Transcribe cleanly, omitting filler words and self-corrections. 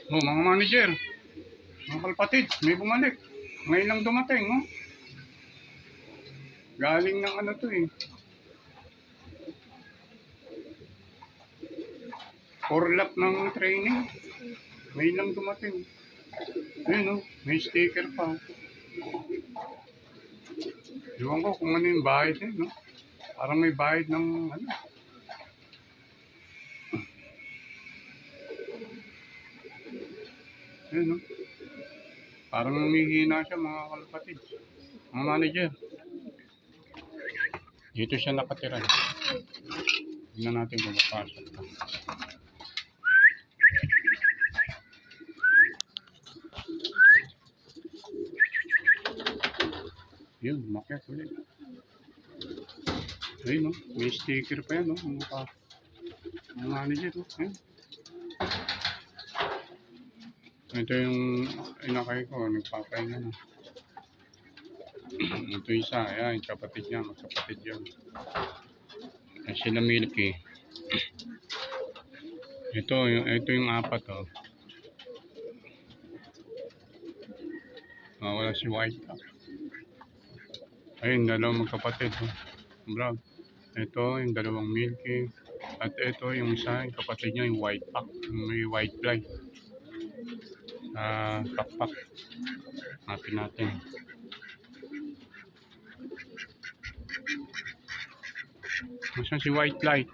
Oh, mga manager, mga kalpatid, may bumalik. Ngayon lang dumating, oh. Galing ng ano to eh. 4 lap ng training. Ngayon lang dumating. Ayun, oh, may sticker pa. Iwan ko kung ano yung bayad eh, no? Parang may bayad ng ano. Ayun, no? Parang humihina siya mga kalapatid. Mga manager. Dito siya nakatira. Tignan natin kung mapasok pa. Yun, makyat ulit. Ayun, no? May sticker pa yan, no? Mga manager, no? Ayun. Ito yung inakay ko, nagpapahinga na. Ito isa, ayan, kapatid niya, magkapatid yun. Ayan sila Milky. Ito yung apat, oh. Wala si White. Ayun, dalawang magkapatid, oh. Brown. Ito, yung dalawang Milky. At ito, yung isa, yung kapatid niya, yung White Pack. May white fly. Pakpak. Hanapin natin. Nasaan si White Light?